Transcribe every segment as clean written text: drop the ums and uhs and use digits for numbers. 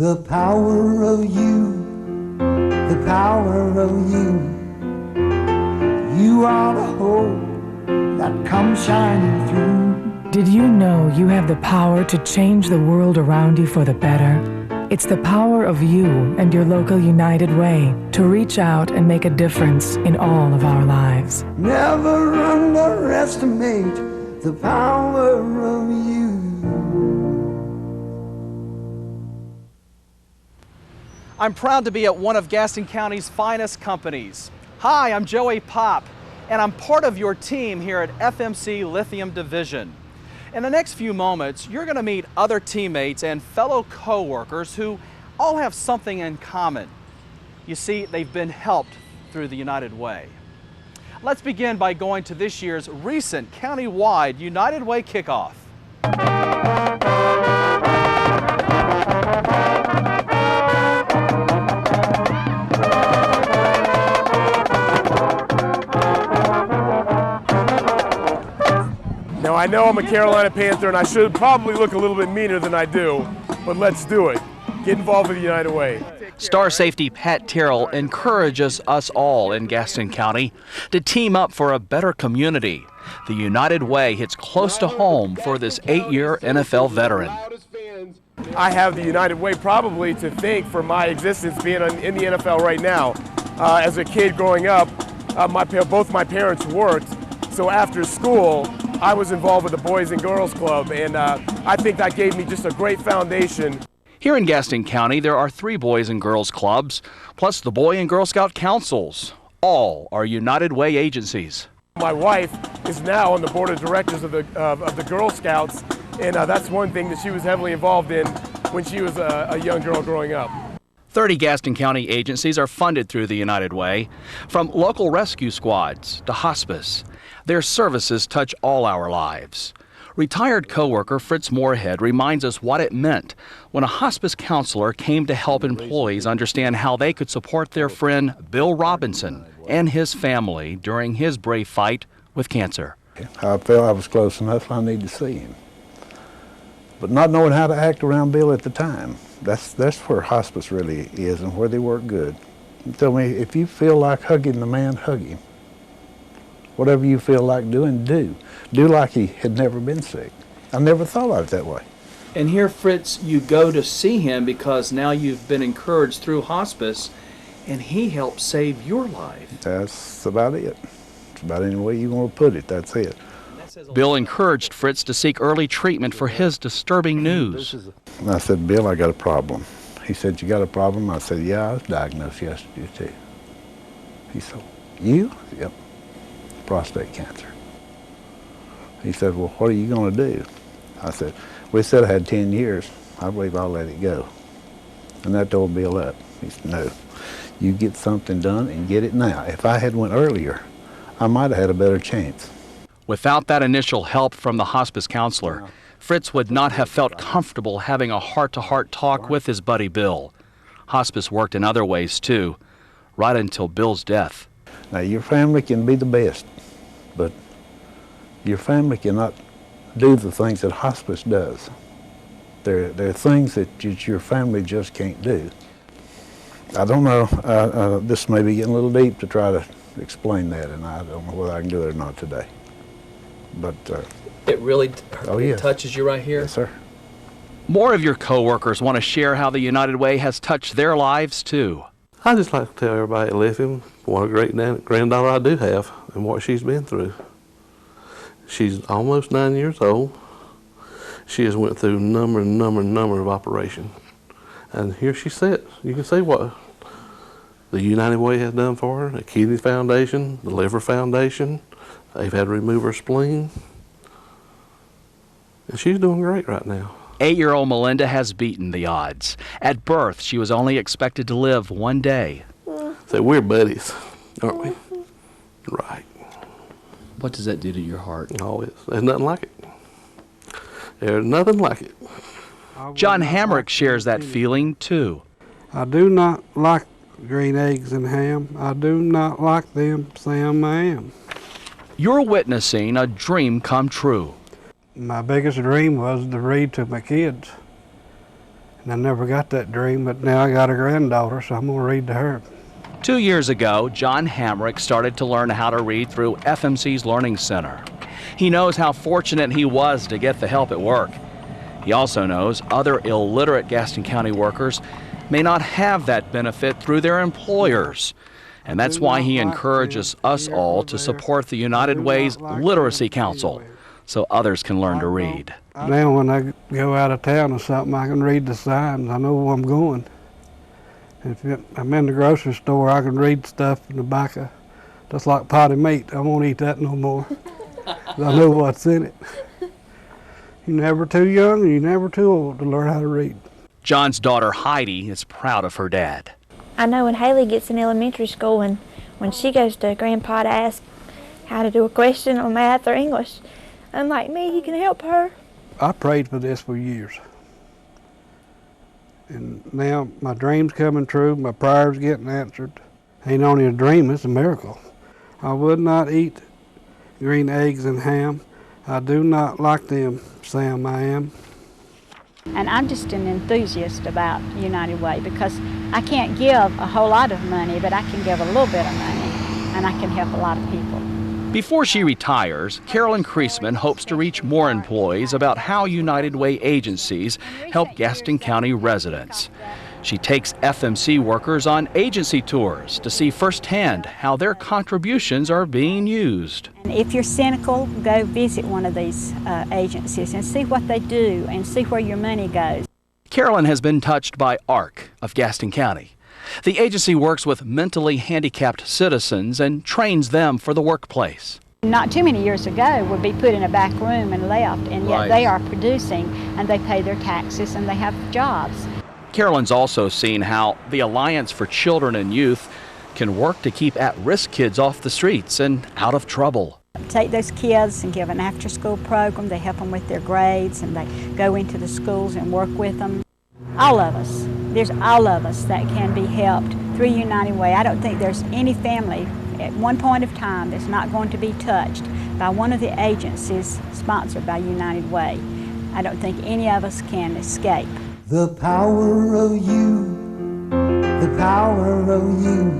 The power of you, the power of you. You are the hope that comes shining through. Did you know you have the power to change the world around you for the better? It's the power of you and your local United Way to reach out and make a difference in all of our lives. Never underestimate the power of you. I'm proud to be at one of Gaston County's finest companies. Hi, I'm Joey Pop, and I'm part of your team here at FMC Lithium Division. In the next few moments, you're going to meet other teammates and fellow co-workers who all have something in common. You see, they've been helped through the United Way. Let's begin by going to this year's recent county-wide United Way kickoff. Now, I know I'm a Carolina Panther and I should probably look a little bit meaner than I do, but let's do it. Get involved with the United Way. Star Safety Pat Terrell encourages us all in Gaston County to team up for a better community. The United Way hits close to home for this 8-year NFL veteran. I have the United Way probably to thank for my existence being in the NFL right now. As a kid growing up, both my parents worked, so after school, I was involved with the Boys and Girls Club, and I think that gave me just a great foundation. Here in Gaston County, there are 3 Boys and Girls Clubs, plus the Boy and Girl Scout Councils. All are United Way agencies. My wife is now on the board of directors of the Girl Scouts, and that's one thing that she was heavily involved in when she was a young girl growing up. 30 Gaston County agencies are funded through the United Way, from local rescue squads to hospice. Their services touch all our lives. Retired co-worker Fritz Moorhead reminds us what it meant when a hospice counselor came to help employees understand how they could support their friend Bill Robinson and his family during his brave fight with cancer. I felt I was close enough, I needed to see him. But not knowing how to act around Bill at the time, that's where hospice really is and where they work good. He told me, if you feel like hugging the man, hug him. Whatever you feel like doing, do. Do like he had never been sick. I never thought of it that way. And here, Fritz, you go to see him because now you've been encouraged through hospice, and he helped save your life. That's about it. It's about any way you want to put it, that's it. Bill encouraged Fritz to seek early treatment for his disturbing news. And I said, Bill, I got a problem. He said, you got a problem? I said, yeah, I was diagnosed yesterday too. He said, you? Yep, prostate cancer. He said, well, what are you going to do? I said, we said I had 10 years. I believe I'll let it go. And that tore Bill up. He said, no, you get something done and get it now. If I had went earlier, I might have had a better chance. Without that initial help from the hospice counselor, Fritz would not have felt comfortable having a heart-to-heart talk with his buddy Bill. Hospice worked in other ways too, right until Bill's death. Now your family can be the best, but your family cannot do the things that hospice does. There are things that your family just can't do. I don't know, this may be getting a little deep to try to explain that, and I don't know whether I can do it or not today. But it really yes. touches you right here? Yes, sir. More of your co-workers want to share how the United Way has touched their lives too. I just like to tell everybody at Lithium what a great granddaughter I do have and what she's been through. She's almost 9 years old. She has went through number of operations. And here she sits. You can see what the United Way has done for her, the Kidney Foundation, the Liver Foundation. They've had to remove her spleen. And she's doing great right now. 8-year-old Melinda has beaten the odds. At birth, she was only expected to live 1 day. So we're buddies, aren't we? Right. What does that do to your heart? Oh, there's nothing like it. There's nothing like it. John Hamrick shares that feeling too. I do not like green eggs and ham. I do not like them, Sam, I am. You're witnessing a dream come true. My biggest dream was to read to my kids. And I never got that dream, but now I got a granddaughter, so I'm going to read to her. 2 years ago, John Hamrick started to learn how to read through FMC's Learning Center. He knows how fortunate he was to get the help at work. He also knows other illiterate Gaston County workers may not have that benefit through their employers. And that's why he encourages us all to support the United Way's Literacy Council so others can learn to read. Now when I go out of town or something, I can read the signs. I know where I'm going. If I'm in the grocery store, I can read stuff in the back of, just like potty meat. I won't eat that no more. I know what's in it. You're never too young and you're never too old to learn how to read. John's daughter Heidi is proud of her dad. I know when Haley gets in elementary school and when she goes to Grandpa to ask how to do a question on math or English, unlike me, he can help her. I prayed for this for years. And now my dream's coming true, my prayers getting answered. Ain't only a dream, it's a miracle. I would not eat green eggs and ham. I do not like them, Sam, I am. And I'm just an enthusiast about United Way because I can't give a whole lot of money, but I can give a little bit of money, and I can help a lot of people. Before she retires, Carolyn Creasman hopes to reach more employees about how United Way agencies help Gaston County residents. She takes FMC workers on agency tours to see firsthand how their contributions are being used. And if you're cynical, go visit one of these agencies and see what they do and see where your money goes. Carolyn has been touched by ARC of Gaston County. The agency works with mentally handicapped citizens and trains them for the workplace. Not too many years ago, would be put in a back room and left, and yet they are producing and they pay their taxes and they have jobs. Carolyn's also seen how the Alliance for Children and Youth can work to keep at-risk kids off the streets and out of trouble. Take those kids and give an after-school program. They help them with their grades and they go into the schools and work with them. All of us, there's all of us that can be helped through United Way. I don't think there's any family at one point of time that's not going to be touched by one of the agencies sponsored by United Way. I don't think any of us can escape. The power of you, the power of you.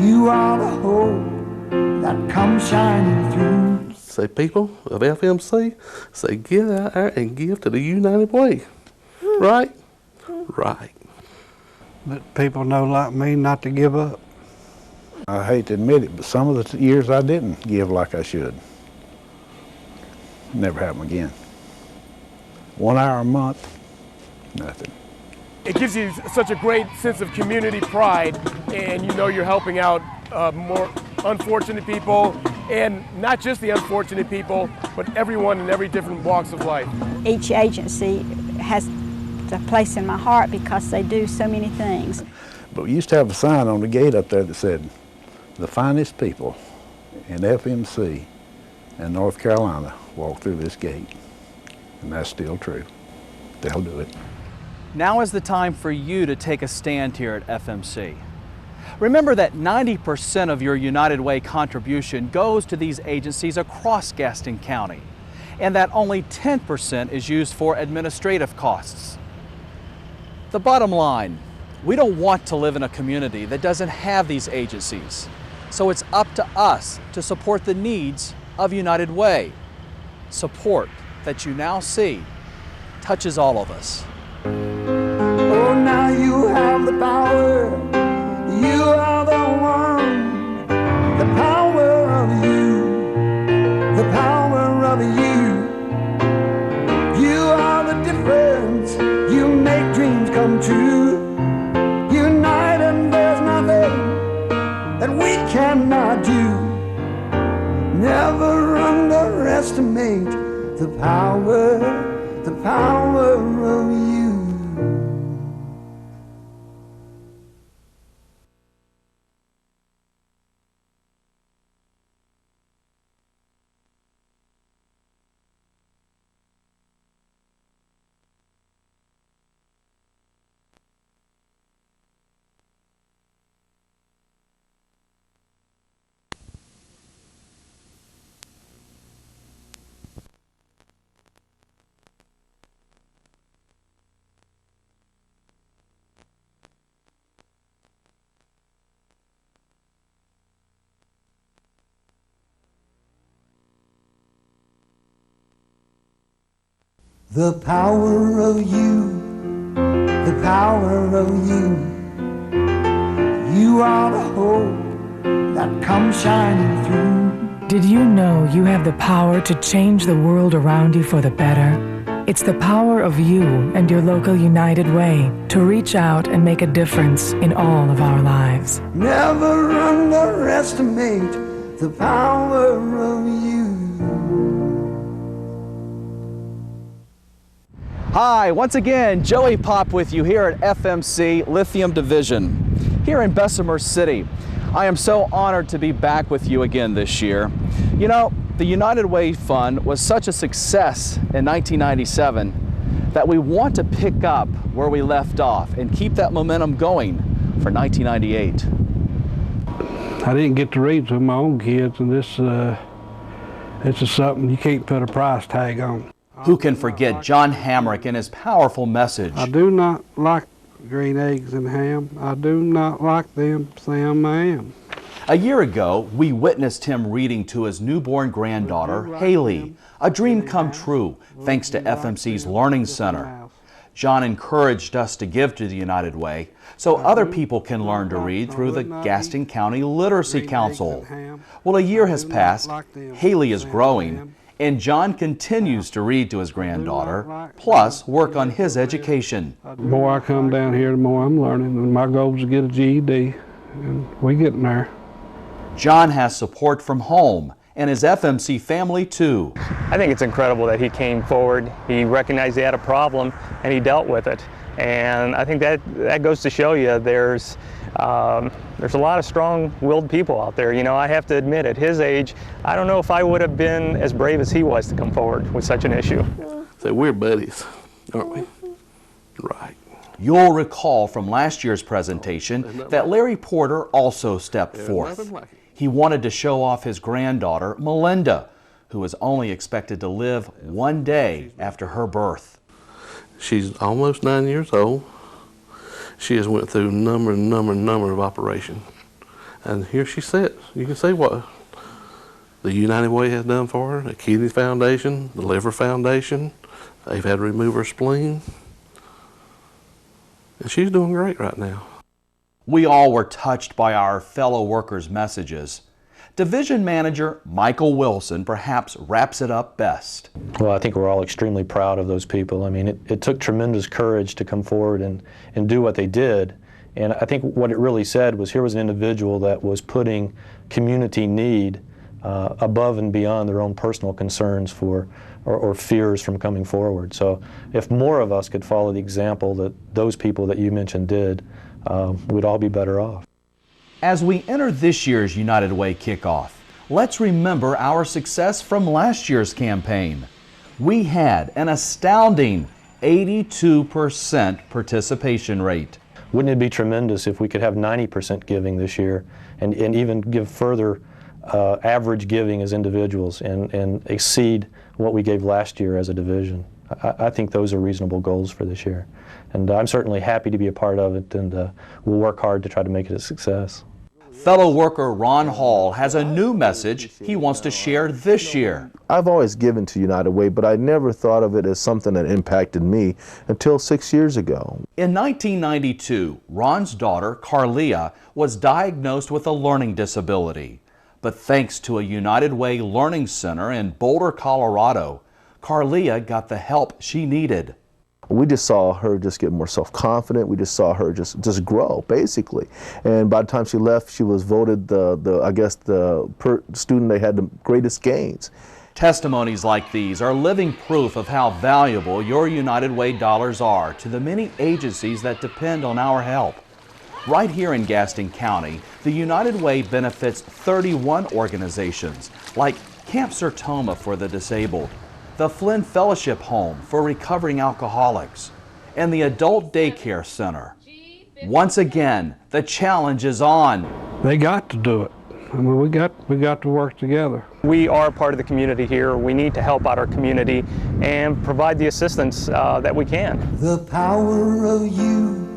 You are the hope that comes shining through. Say, people of FMC, say, get out there and give to the United Way. Right? Right. Let people know like me not to give up. I hate to admit it, but some of the years I didn't give like I should. Never happen again. 1 hour a month, nothing. It gives you such a great sense of community pride, and you know you're helping out more unfortunate people, and not just the unfortunate people, but everyone in every different walks of life. Each agency has a place in my heart because they do so many things. But we used to have a sign on the gate up there that said, the finest people in FMC and North Carolina walk through this gate. And that's still true. They'll do it. Now is the time for you to take a stand here at FMC. Remember that 90% of your United Way contribution goes to these agencies across Gaston County, and that only 10% is used for administrative costs. The bottom line, we don't want to live in a community that doesn't have these agencies, so it's up to us to support the needs of United Way. Support that you now see touches all of us. Oh, now you have the power. You are the one. The power of you. The power of you. You are the difference. You make dreams come true. United, there's nothing that we cannot do. Never underestimate the power of you. The power of you, the power of you. You are the hope that comes shining through. Did you know you have the power to change the world around you for the better? It's the power of you and your local United Way to reach out and make a difference in all of our lives. Never underestimate the power of you. Hi, once again, Joey Pop with you here at FMC Lithium Division here in Bessemer City. I am so honored to be back with you again this year. You know, the United Way Fund was such a success in 1997 that we want to pick up where we left off and keep that momentum going for 1998. I didn't get to read to my own kids, and this is something you can't put a price tag on. Who can forget John Hamrick and his powerful message? I do not like green eggs and ham. I do not like them, Sam, I am. A year ago, we witnessed him reading to his newborn granddaughter, Haley, a dream come true thanks to FMC's Learning Center. John encouraged us to give to the United Way so other people can learn to read through the Gaston County Literacy Council. Well, a year has passed, Haley is growing, and John continues to read to his granddaughter, plus work on his education. The more I come down here, the more I'm learning, and my goal is to get a GED, and we're getting there. John has support from home and his FMC family too. I think it's incredible that he came forward, he recognized he had a problem, and he dealt with it. And I think that goes to show you there's a lot of strong-willed people out there. You know, I have to admit, at his age, I don't know if I would have been as brave as he was to come forward with such an issue. So we're buddies, aren't we? Right. You'll recall from last year's presentation that Larry Porter also stepped forth. He wanted to show off his granddaughter, Melinda, who was only expected to live one day after her birth. She's almost 9 years old. She has went through a number of operations. And here she sits. You can see what the United Way has done for her, the Kidney Foundation, the Liver Foundation. They've had to remove her spleen. And she's doing great right now. We all were touched by our fellow workers' messages. Division Manager Michael Wilson perhaps wraps it up best. Well, I think we're all extremely proud of those people. I mean, it took tremendous courage to come forward and do what they did. And I think what it really said was here was an individual that was putting community need above and beyond their own personal concerns or fears from coming forward. So if more of us could follow the example that those people that you mentioned did, we'd all be better off. As we enter this year's United Way kickoff, let's remember our success from last year's campaign. We had an astounding 82% participation rate. Wouldn't it be tremendous if we could have 90% giving this year and even give further average giving as individuals and exceed what we gave last year as a division? I think those are reasonable goals for this year. And I'm certainly happy to be a part of it, and we'll work hard to try to make it a success. Fellow worker Ron Hall has a new message he wants to share this year. I've always given to United Way, but I never thought of it as something that impacted me until 6 years ago. In 1992, Ron's daughter, Carlia, was diagnosed with a learning disability. But thanks to a United Way Learning Center in Boulder, Colorado, Carlia got the help she needed. We just saw her just get more self-confident. We just saw her just grow, basically. And by the time she left, she was voted the student that had the greatest gains. Testimonies like these are living proof of how valuable your United Way dollars are to the many agencies that depend on our help. Right here in Gaston County, the United Way benefits 31 organizations like Camp Sertoma for the disabled, the Flynn Fellowship Home for recovering alcoholics, and the Adult Daycare Center. Once again, the challenge is on. They got to do it. I mean, we got to work together. We are part of the community here. We need to help out our community and provide the assistance that we can. The power of you,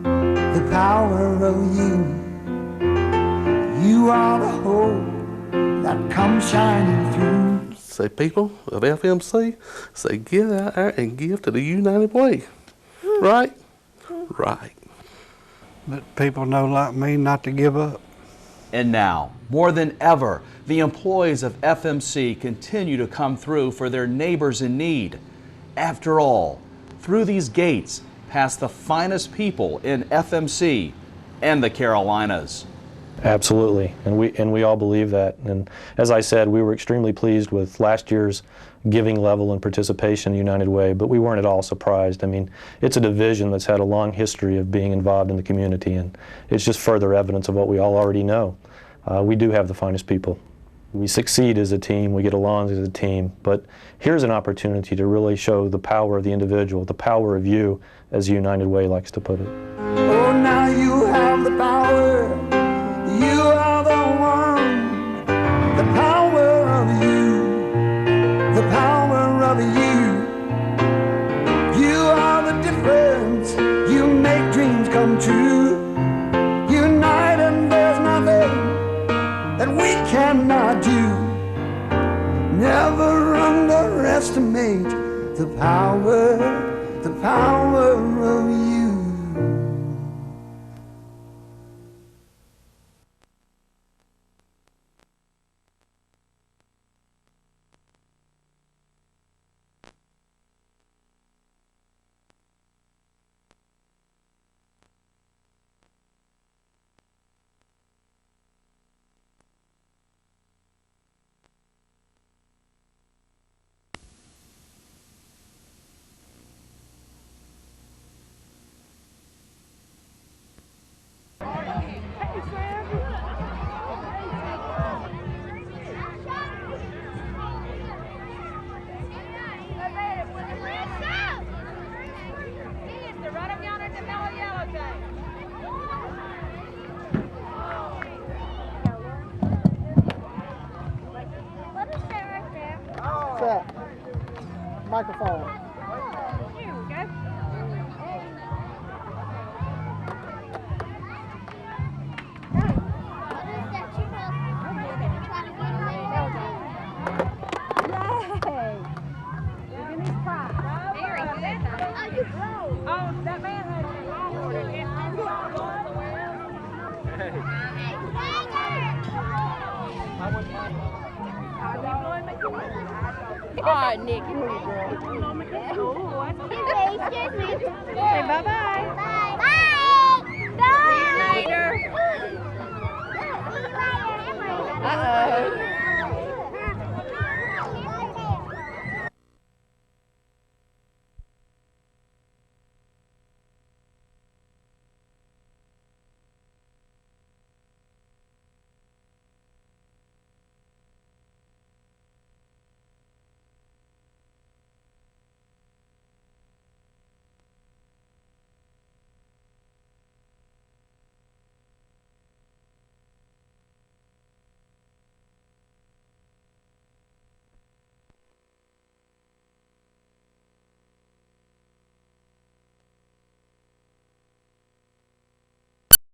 the power of you. You are the hope that comes shining through. Say, people of FMC, say, get out there and give to the United Way. Right? Right. Let people know like me not to give up. And now, more than ever, the employees of FMC continue to come through for their neighbors in need. After all, through these gates pass the finest people in FMC and the Carolinas. Absolutely, and we all believe that. And as I said, we were extremely pleased with last year's giving level and participation in the United Way, but we weren't at all surprised. I mean, it's a division that's had a long history of being involved in the community, and it's just further evidence of what we all already know. We do have the finest people. We succeed as a team, we get along as a team, but here's an opportunity to really show the power of the individual, the power of you, as the United Way likes to put it. Oh, now you have the power. You are the one. The power of you. The power of you. You are the difference. You make dreams come true. Unite and there's nothing that we cannot do. Never underestimate the power of you. Microphone. Here we go. Oh, that man had a long order. Oh, Nick, you move, girl. Excuse me. Say bye-bye. Bye. Bye. See you later. Bye. Uh-oh.